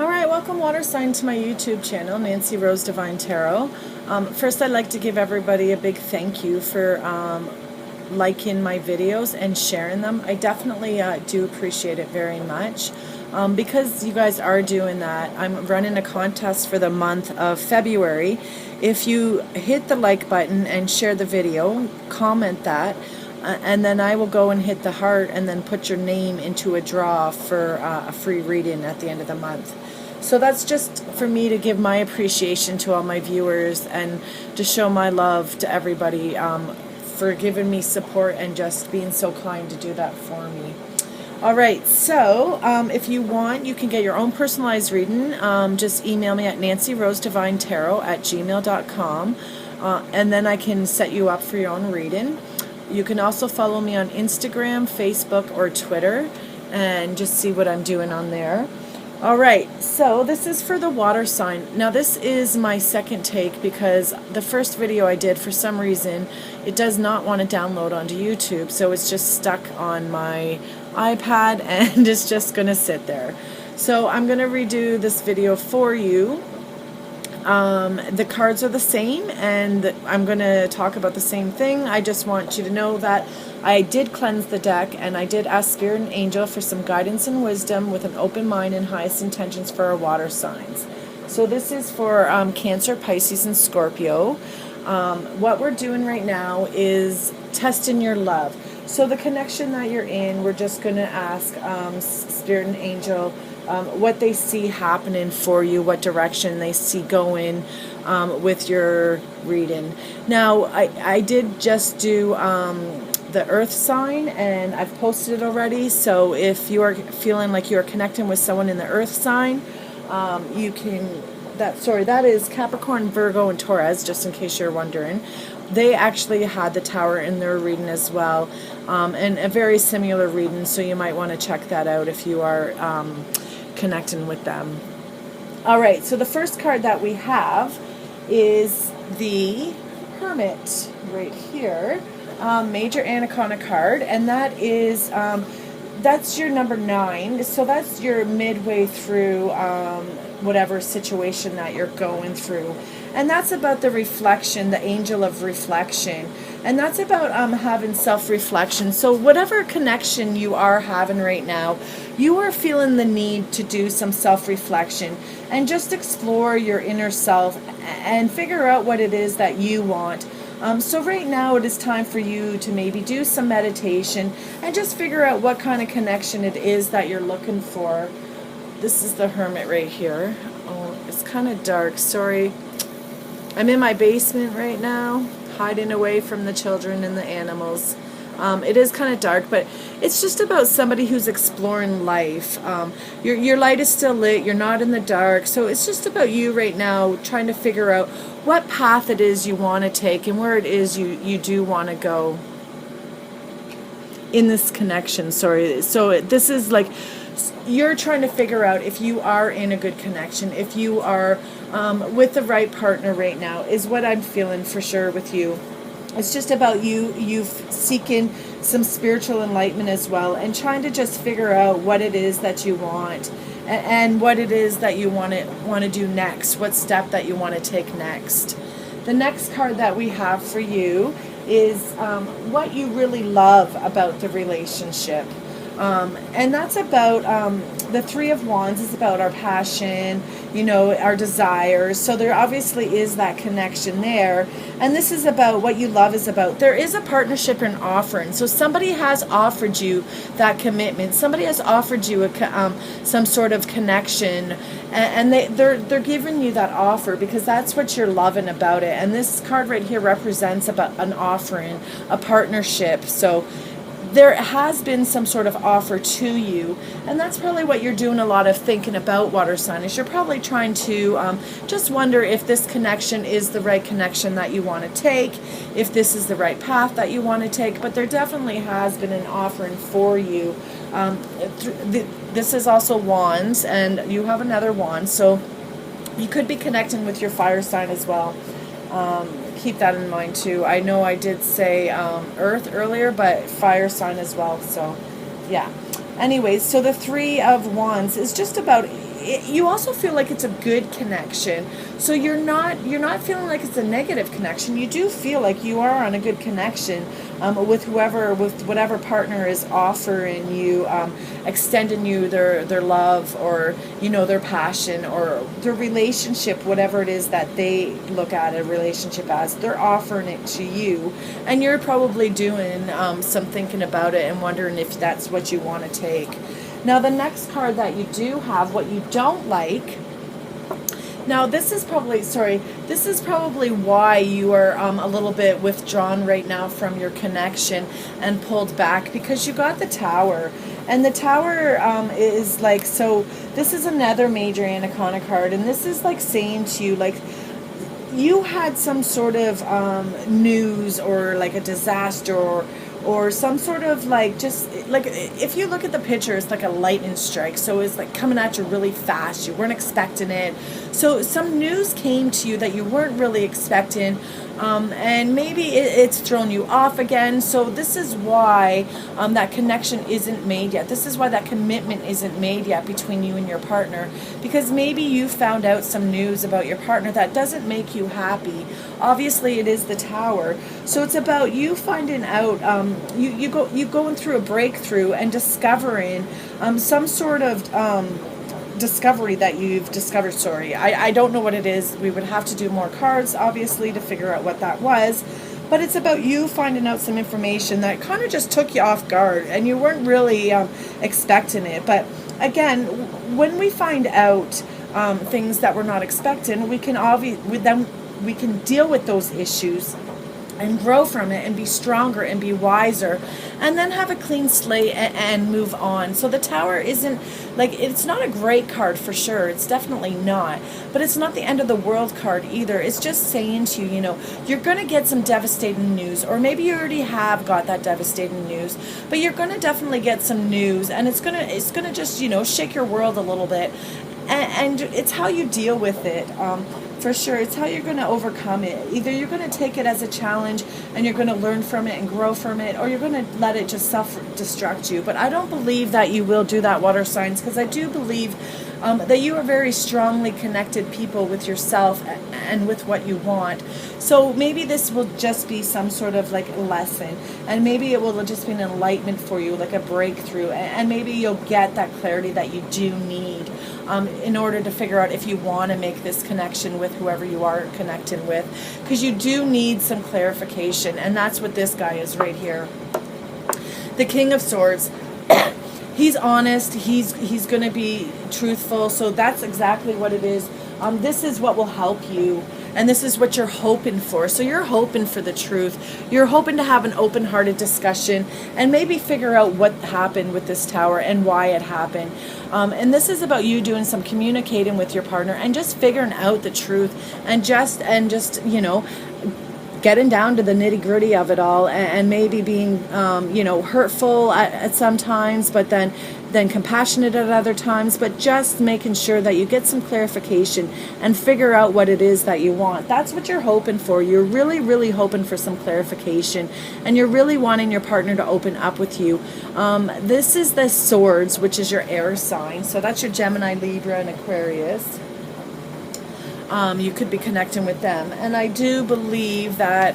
Alright, welcome water sign to my YouTube channel, Nancyrosedivinetarot. First I'd like to give everybody a big thank you for liking my videos and sharing them. I definitely do appreciate it very much. Because you guys are doing that, I'm running a contest for the month of February. If you hit the like button and share the video, comment that, and then I will go and hit the heart and then put your name into a draw for a free reading at the end of the month. So that's just for me to give my appreciation to all my viewers and to show my love to everybody for giving me support and just being so kind to do that for me. Alright, so if you want, you can get your own personalized reading. Just email me at nancyrosedivinetarot@gmail.com, and then I can set you up for your own reading. You can also follow me on Instagram, Facebook, or Twitter and just see what I'm doing on there. Alright, so this is for the water sign. Now this is my second take because the first video I did, for some reason, it does not want to download onto YouTube, so it's just stuck on my iPad and it's just going to sit there. So I'm going to redo this video for you. The cards are the same and I'm going to talk about the same thing. I just want you to know that I did cleanse the deck and I did ask Spirit and Angel for some guidance and wisdom with an open mind and highest intentions for our water signs. So this is for Cancer, Pisces, and Scorpio. What we're doing right now is testing your love. So the connection that you're in, we're just going to ask Spirit and Angel what they see happening for you, what direction they see going with your reading. Now, I did just do the earth sign and I've posted it already, so if you are feeling like you are connecting with someone in the earth sign, you can, that is Capricorn, Virgo, and Taurus, just in case you're wondering. They actually had the tower in their reading as well, and a very similar reading, so you might want to check that out if you are connecting with them. Alright, so the first card that we have is the Hermit right here, major anaconda card, and that is that's your number 9, so that's your midway through whatever situation that you're going through. And that's about the reflection, the angel of reflection. And that's about having self-reflection. So whatever connection you are having right now, you are feeling the need to do some self-reflection and just explore your inner self and figure out what it is that you want. So right now it is time for you to maybe do some meditation and just figure out what kind of connection it is that you're looking for. This is the Hermit right here. Oh, it's kind of dark. Sorry. I'm in my basement right now, hiding away from the children and the animals. It is kind of dark, but it's just about somebody who's exploring life. Your light is still lit. You're not in the dark. So it's just about you right now trying to figure out what path it is you want to take and where it is you do want to go in this connection. Sorry. So this is like you're trying to figure out if you are in a good connection, if you are with the right partner right now, is what I'm feeling for sure with you. It's just about you seeking some spiritual enlightenment as well and trying to just figure out what it is that you want and what it is that you want to do next, what step that you want to take next. The next card that we have for you is what you really love about the relationship. And that's about the Three of Wands is about our passion, our desires. So there obviously is that connection there. And this is about what you love is about. There is a partnership and offering. So somebody has offered you that commitment. Somebody has offered you some sort of connection, and they're giving you that offer because that's what you're loving about it. And this card right here represents about an offering, a partnership. So there has been some sort of offer to you, and that's probably what you're doing a lot of thinking about, water sign, is you're probably trying to just wonder if this connection is the right connection that you want to take, if this is the right path that you want to take. But there definitely has been an offering for you. This is also Wands, and you have another wand, so you could be connecting with your fire sign as well. Keep that in mind too. I know I did say earth earlier, but fire sign as well. So yeah. Anyways, so the Three of Wands is just about you also feel like it's a good connection. So you're not feeling like it's a negative connection. You do feel like you are on a good connection with whatever partner is offering you, extending you their love, or their passion, or their relationship, whatever it is that they look at a relationship as. They're offering it to you, and you're probably doing some thinking about it and wondering if that's what you want to take. Now, the next card that you do have, what you don't like. Now, this is probably why you are a little bit withdrawn right now from your connection and pulled back, because you got the Tower. And the Tower is like, so this is another major Anaconda card, and this is like saying to you, like, you had some sort of news, or like a disaster, or some sort of like, just like, if you look at the picture, it's like a lightning strike. So it's like coming at you really fast. You weren't expecting it. So some news came to you that you weren't really expecting, and maybe it's thrown you off again. So this is why that connection isn't made yet. This is why that commitment isn't made yet between you and your partner, because maybe you found out some news about your partner that doesn't make you happy. Obviously, it is the Tower. So it's about you finding out, you going through a breakthrough and discovering some sort of discovery that you've discovered. I don't know what it is. We would have to do more cards, obviously, to figure out what that was. But it's about you finding out some information that kind of just took you off guard, and you weren't really expecting it. But again, when we find out things that we're not expecting, we can deal with those issues and grow from it and be stronger and be wiser, and then have a clean slate and move on. So the Tower isn't like, it's not a great card for sure. It's definitely not. But it's not the end of the world card either. It's just saying to you, you're going to get some devastating news, or maybe you already have got that devastating news, but you're going to definitely get some news, and it's going to just, shake your world a little bit. And it's how you deal with it. For sure, it's how you're going to overcome it. Either you're going to take it as a challenge and you're going to learn from it and grow from it, or you're going to let it just self-destruct you. But I don't believe that you will do that, water signs, because I do believe that you are very strongly connected people with yourself and with what you want. So maybe this will just be some sort of like lesson, and maybe it will just be an enlightenment for you, like a breakthrough, and maybe you'll get that clarity that you do need in order to figure out if you want to make this connection with whoever you are connecting with, because you do need some clarification, and that's what this guy is right here. The King of Swords. He's honest. He's going to be truthful. So that's exactly what it is. This is what will help you, and this is what you're hoping for. So you're hoping for the truth. You're hoping to have an open-hearted discussion and maybe figure out what happened with this Tower and why it happened. And this is about you doing some communicating with your partner and just figuring out the truth, and just getting down to the nitty-gritty of it all, and maybe being hurtful at some times, but then compassionate at other times, but just making sure that you get some clarification and figure out what it is that you want. That's what you're hoping for. You're really, really hoping for some clarification, and you're really wanting your partner to open up with you. This is the Swords, which is your air sign. So that's your Gemini, Libra, and Aquarius. You could be connecting with them. And I do believe that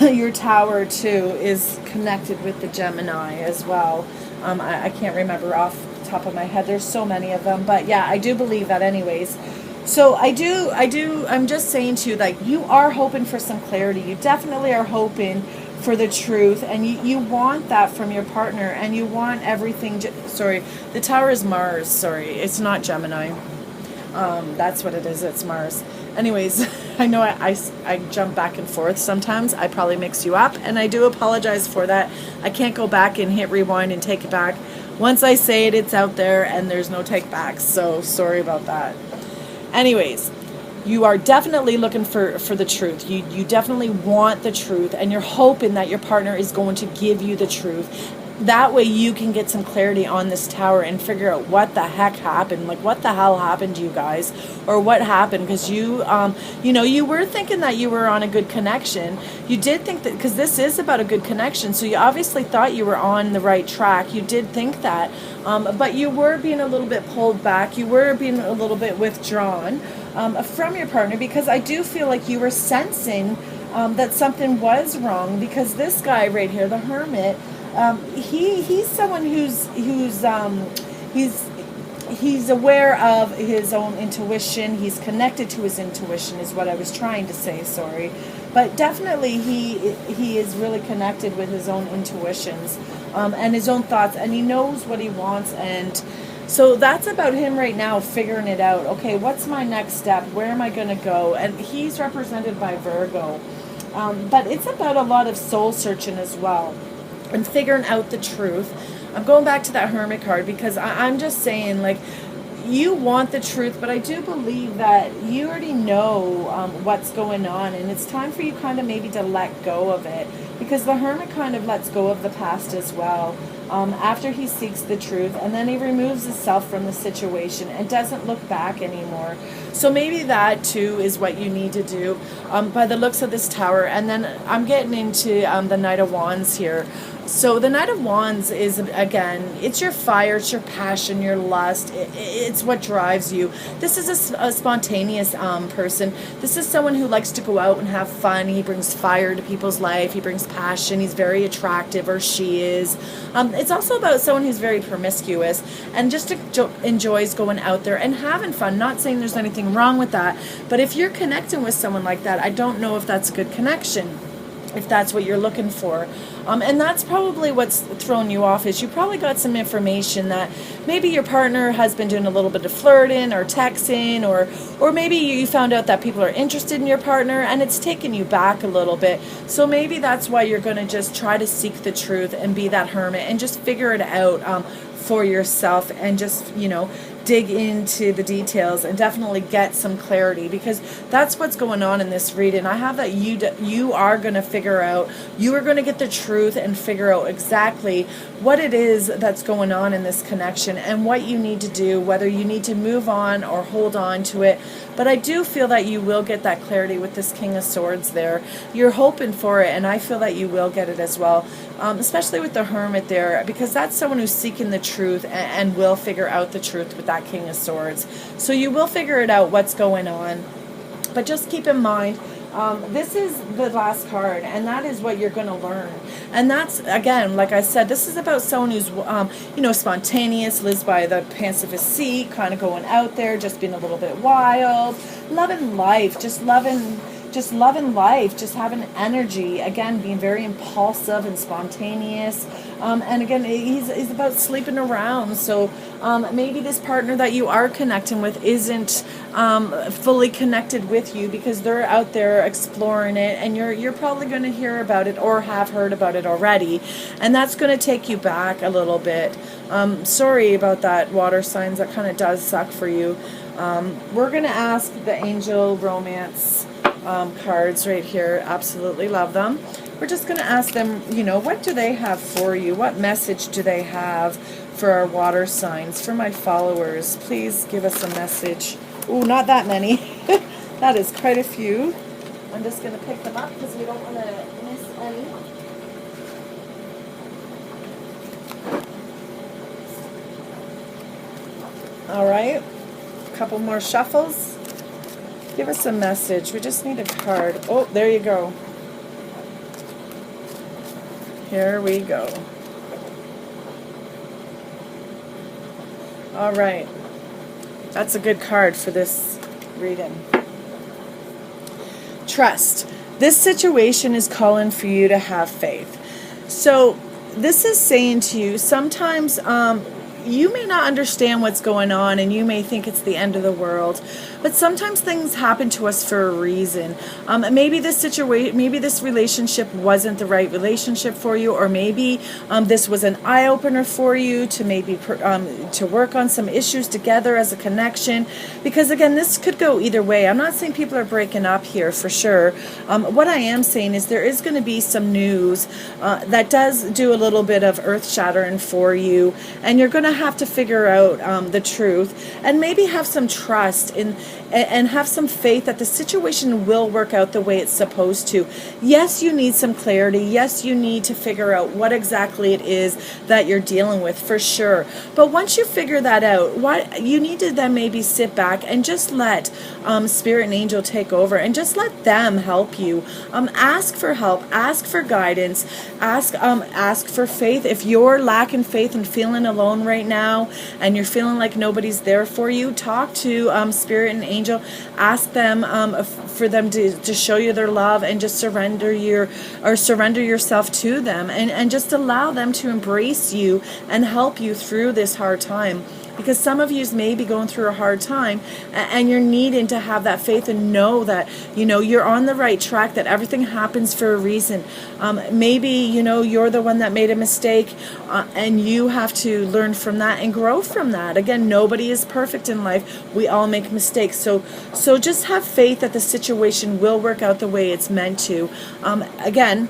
your Tower, too, is connected with the Gemini as well. I can't remember off the top of my head. There's so many of them. But, yeah, I do believe that anyways. So I'm just saying to you, like, you are hoping for some clarity. You definitely are hoping for the truth, and you want that from your partner, and you want everything. The Tower is Mars. It's not Gemini. That's what it is. It's Mars. Anyways, I know I jump back and forth sometimes. I probably mix you up, and I do apologize for that. I can't go back and hit rewind and take it back. Once I say it, it's out there, and there's no take backs. So sorry about that. Anyways, you are definitely looking for the truth. You definitely want the truth, and you're hoping that your partner is going to give you the truth. that way you can get some clarity on this tower and figure out what the heck happened. Like, what the hell happened to you guys, or what happened? Because you, you know, you were thinking that you were on a good connection. You did think that, because this is about a good connection. So you obviously thought you were on the right track. You did think that, but you were being a little bit pulled back. You were being a little bit withdrawn from your partner, because I do feel like you were sensing that something was wrong. Because this guy right here, the Hermit, he's someone he's aware of his own intuition. He's connected to his intuition, is what I was trying to say, sorry. But definitely he is really connected with his own intuitions and his own thoughts, and he knows what he wants. And so that's about him right now, figuring it out. Okay, what's my next step? Where am I going to go? And he's represented by Virgo. But it's about a lot of soul searching as well, and figuring out the truth. I'm going back to that Hermit card, because I'm just saying, like, you want the truth, but I do believe that you already know what's going on, and it's time for you kind of maybe to let go of it, because the Hermit kind of lets go of the past as well. After he seeks the truth, and then he removes himself from the situation and doesn't look back anymore. So maybe that too is what you need to do by the looks of this tower. And then I'm getting into the Knight of Wands here. So the Knight of Wands is, again, it's your fire, it's your passion, your lust. It's what drives you. This is a spontaneous person. This is someone who likes to go out and have fun. He brings fire to people's life. He brings passion. He's very attractive, or she is. It's also about someone who's very promiscuous and just enjoys going out there and having fun. Not saying there's anything wrong with that, but if you're connecting with someone like that, I don't know if that's a good connection, if that's what you're looking for. And that's probably what's thrown you off, is you probably got some information that maybe your partner has been doing a little bit of flirting or texting, or maybe you found out that people are interested in your partner, and it's taken you back a little bit. So maybe that's why you're going to just try to seek the truth and be that hermit and just figure it out for yourself, and just, you know, dig into the details and definitely get some clarity, because that's what's going on in this reading. I have that you are going to figure out, you are going to get the truth and figure out exactly what it is that's going on in this connection, and what you need to do, whether you need to move on or hold on to it. But I do feel that you will get that clarity with this King of Swords there. You're hoping for it, and I feel that you will get it as well, especially with the Hermit there, because that's someone who's seeking the truth and will figure out the truth with that King of Swords. So you will figure it out, what's going on. But just keep in mind, this is the last card, and that is what you're going to learn. And that's, again, like I said, this is about someone who's, you know, spontaneous, lives by the pants of his seat, kind of going out there, just being a little bit wild, loving life, just loving life, just having energy, again, being very impulsive and spontaneous. And again, he's about sleeping around. So maybe this partner that you are connecting with isn't fully connected with you, because they're out there exploring it, and you're probably going to hear about it or have heard about it already, and that's going to take you back a little bit. Sorry about that, water signs. That kind of does suck for you. We're going to ask the Angel Romance cards right here. Absolutely love them. We're just going to ask them, you know, what do they have for you? What message do they have for our water signs, for my followers? Please give us a message. Ooh, not that many. That is quite a few. I'm just going to pick them up because we don't want to miss any. All right. A couple more shuffles. Give us a message. We just need a card. Oh, there you go. Here we go. All right. That's a good card for this reading. Trust. This situation is calling for you to have faith. So this is saying to you, sometimes you may not understand what's going on, and you may think it's the end of the world, but sometimes things happen to us for a reason. Maybe this situation, maybe this relationship wasn't the right relationship for you, or maybe this was an eye-opener for you to maybe to work on some issues together as a connection, because again, this could go either way. I'm not saying people are breaking up here for sure. What I am saying is there is going to be some news that does do a little bit of earth-shattering for you, and you're going to have to figure out the truth, and maybe have some trust in and have some faith that the situation will work out the way it's supposed to. Yes, you need some clarity. Yes, you need to figure out what exactly it is that you're dealing with, for sure. But once you figure that out, what you need to then maybe sit back and just let Spirit and Angel take over, and just let them help you. Ask for help, ask for guidance, ask for faith. If you're lacking faith and feeling alone right now, and you're feeling like nobody's there for you, talk to Spirit and Angel. Ask them for them to show you their love, and just surrender yourself to them, and just allow them to embrace you and help you through this hard time. Because some of you may be going through a hard time, and you're needing to have that faith and know that, you're on the right track, that everything happens for a reason. Maybe, you're the one that made a mistake, and you have to learn from that and grow from that. Again, nobody is perfect in life. We all make mistakes. So just have faith that the situation will work out the way it's meant to. Again,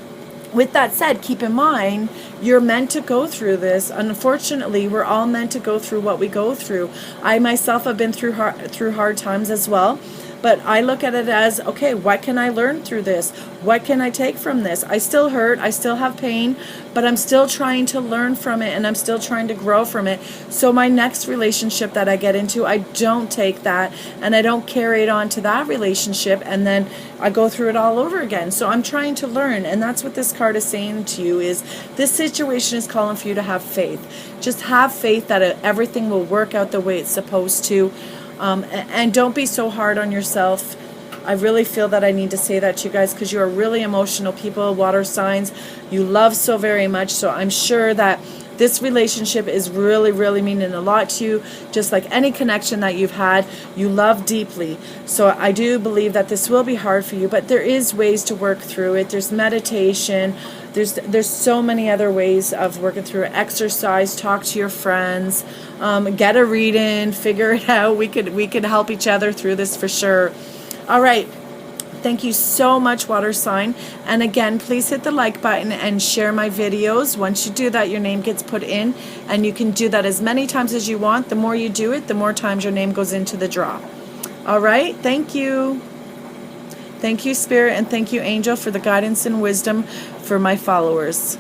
with that said, keep in mind, you're meant to go through this. Unfortunately, we're all meant to go through what we go through. I myself have been through hard times as well. But I look at it as, okay, what can I learn through this? What can I take from this? I still hurt, I still have pain, but I'm still trying to learn from it, and I'm still trying to grow from it. So my next relationship that I get into, I don't take that and I don't carry it on to that relationship, and then I go through it all over again. So I'm trying to learn, and that's what this card is saying to you, is this situation is calling for you to have faith. Just have faith that everything will work out the way it's supposed to. And don't be so hard on yourself. I really feel that I need to say that to you guys, because you are really emotional people, water signs. You love so very much. So I'm sure that this relationship is really, really meaning a lot to you. Just like any connection that you've had, you love deeply. So I do believe that this will be hard for you, but there is ways to work through it. There's meditation. There's so many other ways of working through it. Exercise, talk to your friends, get a reading, figure it out. We could help each other through this for sure. All right. Thank you so much, water sign. And again, please hit the like button and share my videos. Once you do that, your name gets put in, and you can do that as many times as you want. The more you do it, the more times your name goes into the draw. All right. Thank you. Thank you, Spirit, and thank you, Angel, for the guidance and wisdom for my followers.